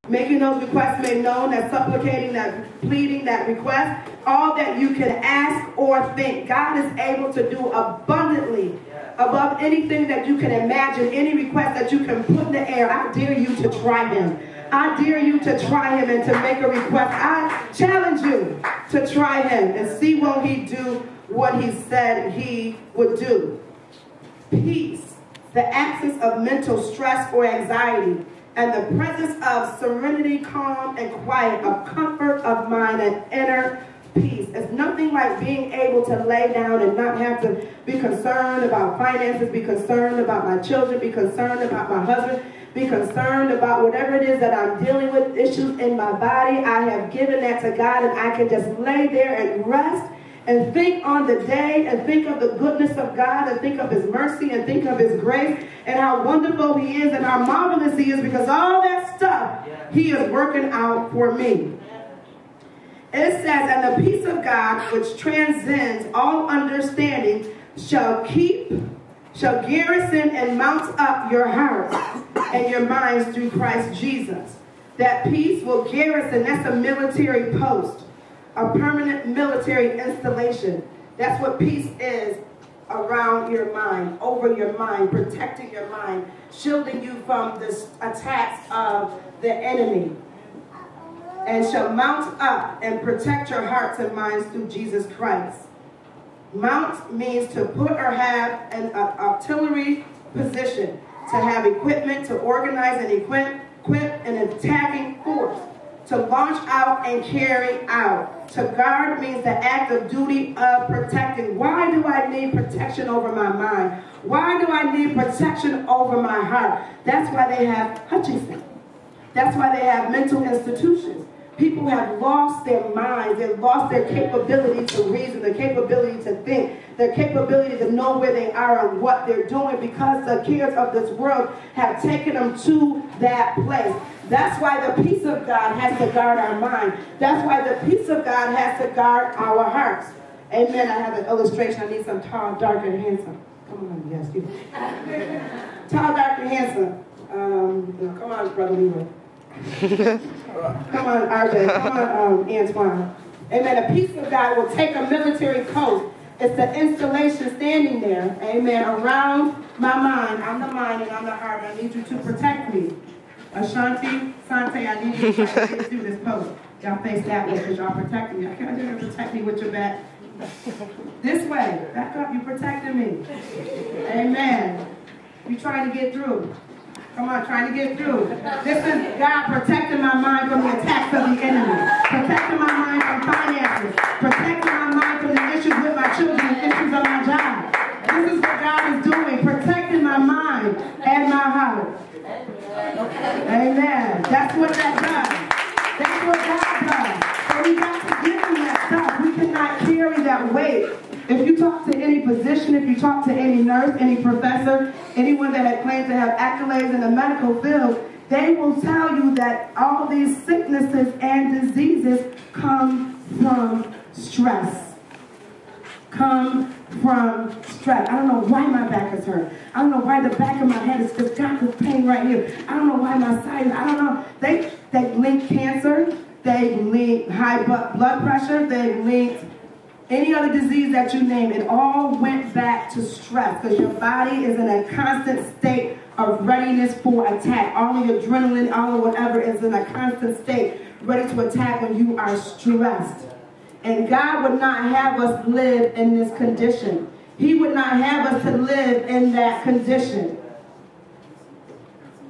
making those requests made known, that supplicating, that pleading, that request, all that you can ask or think. God is able to do abundantly above anything that you can imagine, any request that you can put in the air. I dare you to try him. I dare you to try him and to make a request. I challenge you to try him and see will he do what he said he would do. Peace, the absence of mental stress or anxiety, and the presence of serenity, calm, and quiet, of comfort of mind and inner peace. It's nothing like being able to lay down and not have to be concerned about finances, be concerned about my children, be concerned about my husband, be concerned about whatever it is that I'm dealing with, issues in my body. I have given that to God, and I can just lay there and rest and think on the day and think of the goodness of God and think of his mercy and think of his grace and how wonderful he is and how marvelous he is, because all that stuff he is working out for me. It says, and the peace of God, which transcends all understanding, shall garrison and mount up your hearts and your minds through Christ Jesus. That peace will garrison, that's a military post, a permanent military installation. That's what peace is, around your mind, over your mind, protecting your mind, shielding you from the attacks of the enemy. And shall mount up and protect your hearts and minds through Jesus Christ. Mount means to put or have an artillery position, to have equipment, to organize and equip an attacking force, to launch out and carry out. To guard means the act of duty of protecting. Why do I need protection over my mind? Why do I need protection over my heart? That's why they have Hutchinson. That's why they have mental institutions. People have lost their minds. They've lost their capability to reason, their capability to think, their capability to know where they are and what they're doing, because the cares of this world have taken them to that place. That's why the peace of God has to guard our mind. That's why the peace of God has to guard our hearts. Amen. I have an illustration. I need some tall, dark, and handsome. Come on, yes, you. Tall, dark, and handsome. Come on, Brother Leroy. Come on, RJ. Come on, Antoine. Amen. The peace of God will take a military post. It's the installation standing there, amen, around my mind. I'm the mind and I'm the heart. I need you to protect me. Ashanti, Sante, I need you to get through this post. Y'all face that way because y'all protecting me. I can't do to protect me with your back. This way. Back up. You protecting me. Amen. You trying to get through. Come on, trying to get through. This is God protecting my mind from the attacks of the enemy. Protecting my mind from finances. Protecting my mind from the issues with my children and issues on my job. This is what God is doing. Protecting my mind and my heart. Amen. That's what that does. That's what God does. So we got to give him that stuff. We cannot carry that weight. If you talk to any physician, if you talk to any nurse, any professor, anyone that had claimed to have accolades in the medical field, they will tell you that all these sicknesses and diseases come from stress. Come from stress. I don't know why my back is hurt. I don't know why the back of my head is just got this pain right here. I don't know why my side, I don't know. They link cancer. They link high blood pressure. They linked any other disease that you name. It all went back to stress, because your body is in a constant state of readiness for attack. All of your adrenaline, all of whatever is in a constant state ready to attack when you are stressed. And God would not have us live in this condition. He would not have us to live in that condition.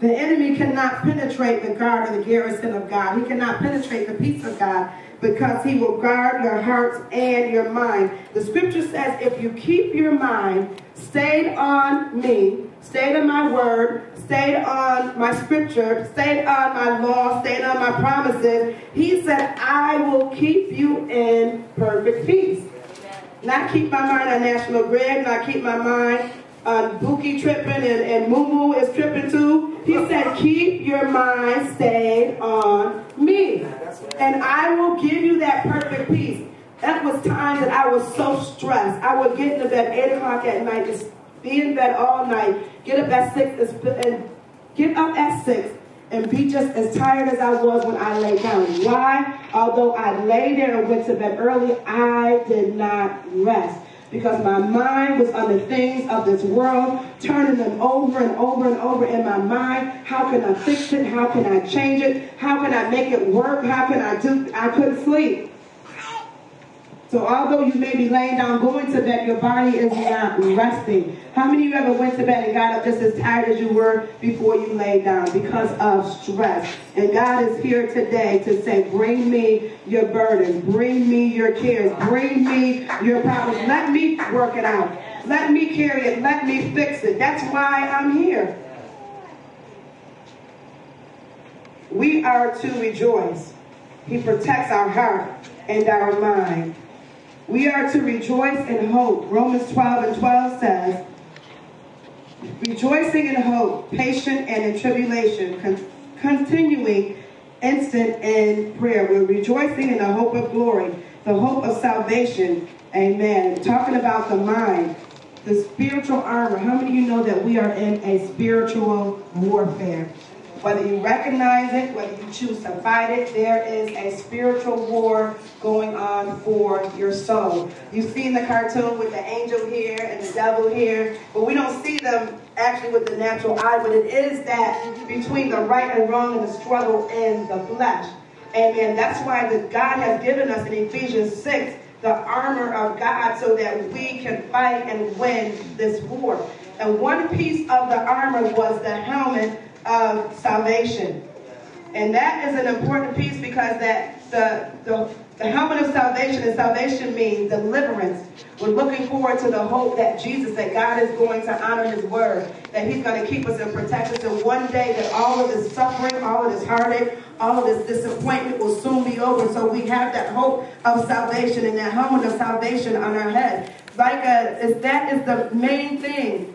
The enemy cannot penetrate the guard or the garrison of God. He cannot penetrate the peace of God, because he will guard your hearts and your mind. The scripture says, if you keep your mind stayed on me, stayed on my word, stayed on my scripture, stayed on my law, stayed on my promises, he said, I will keep you in perfect peace. Not keep my mind on National Grid, not keep my mind on Buki tripping and Moo is tripping too. He said, keep your mind stayed on me. And I will give you that perfect peace. That was times that I was so stressed. I would get into bed 8 o'clock at night, just be in bed all night, get up at 6 and and be just as tired as I was when I lay down. Why? Although I lay there and went to bed early, I did not rest. Because my mind was on the things of this world, turning them over and over and over in my mind. How can I fix it? How can I change it? How can I make it work? How can I couldn't sleep. So although you may be laying down going to bed, your body is not resting. How many of you ever went to bed and got up just as tired as you were before you laid down because of stress? And God is here today to say, bring me your burdens, bring me your cares, bring me your problems. Let me work it out. Let me carry it. Let me fix it. That's why I'm here. We are to rejoice. He protects our heart and our mind. We are to rejoice in hope. Romans 12:12 says, rejoicing in hope, patient and in tribulation, continuing instant in prayer. We're rejoicing in the hope of glory, the hope of salvation. Amen. Talking about the mind, the spiritual armor. How many of you know that we are in a spiritual warfare? Whether you recognize it, whether you choose to fight it, there is a spiritual war going on for your soul. You've seen the cartoon with the angel here and the devil here, but we don't see them actually with the natural eye, but it is that between the right and wrong and the struggle in the flesh. Amen. That's why God has given us in Ephesians 6 the armor of God so that we can fight and win this war. And one piece of the armor was the helmet of salvation. And that is an important piece because that the helmet of salvation, and salvation means deliverance. We're looking forward to the hope that Jesus, that God is going to honor his word, that he's going to keep us and protect us, and one day that all of this suffering, all of this heartache, all of this disappointment will soon be over. So we have that hope of salvation and that helmet of salvation on our head. That is the main thing.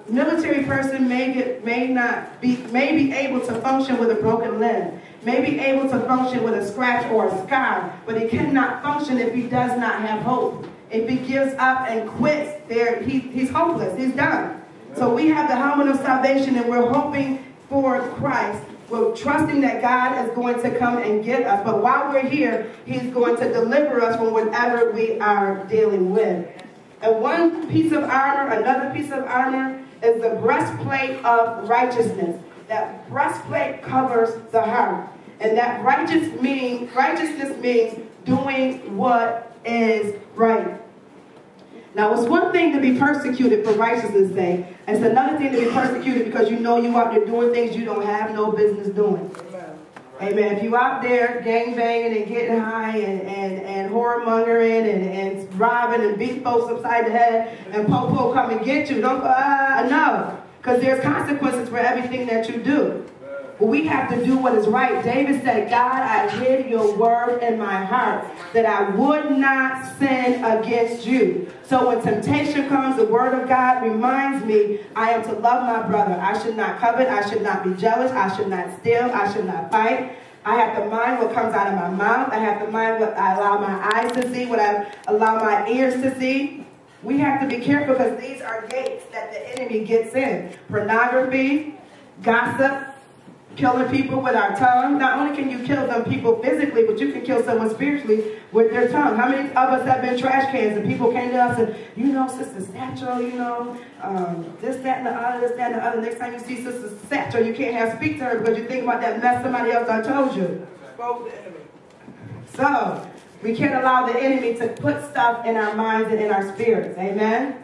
Military person may be able to function with a broken limb, may be able to function with a scratch or a scar, but he cannot function if he does not have hope. If he gives up and quits, he's hopeless. He's done. So we have the helmet of salvation, and we're hoping for Christ. We're trusting that God is going to come and get us. But while we're here, he's going to deliver us from whatever we are dealing with. And one piece of armor, another piece of armor, is the breastplate of righteousness. That breastplate covers the heart. And that righteousness means doing what is right. Now, it's one thing to be persecuted for righteousness' sake. It's another thing to be persecuted because you know you out there doing things you don't have no business doing. Amen. If you out there gangbanging and getting high and whoremongering and robbing and beating folks upside the head and po come and get you, don't go, no. Because there's consequences for everything that you do. But we have to do what is right. David said, God, I hid your word in my heart that I would not sin against you. So when temptation comes, the word of God reminds me I am to love my brother. I should not covet. I should not be jealous. I should not steal. I should not fight. I have to mind what comes out of my mouth. I have to mind what I allow my eyes to see, what I allow my ears to see. We have to be careful because these are gates that the enemy gets in. Pornography, gossip, killing people with our tongue. Not only can you kill them people physically, but you can kill someone spiritually with their tongue. How many of us have been trash cans and people came to us and, Sister Satchel, this, that, and the other, this, that, and the other. Next time you see Sister Satchel, you can't speak to her because you think about that mess somebody else done told you. So, we can't allow the enemy to put stuff in our minds and in our spirits. Amen?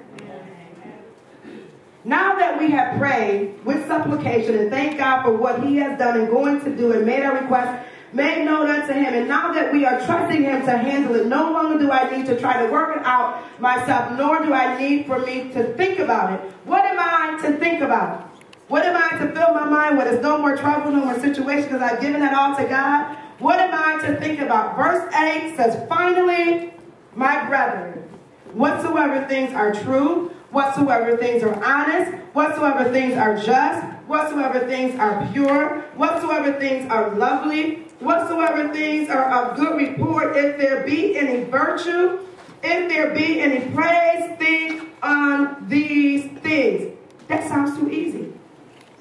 Now that we have prayed with supplication and thank God for what he has done and going to do and made our request made known unto him, and now that we are trusting him to handle it, no longer do I need to try to work it out myself, nor do I need for me to think about it. What am I to think about? What am I to fill my mind with? There's no more trouble, no more situation because I've given it all to God. What am I to think about? Verse 8 says, finally, my brethren, whatsoever things are true, whatsoever things are honest, whatsoever things are just, whatsoever things are pure, whatsoever things are lovely, whatsoever things are of good report, if there be any virtue, if there be any praise, think on these things. That sounds too easy.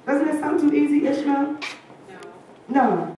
Doesn't it sound too easy, Ishmael? No.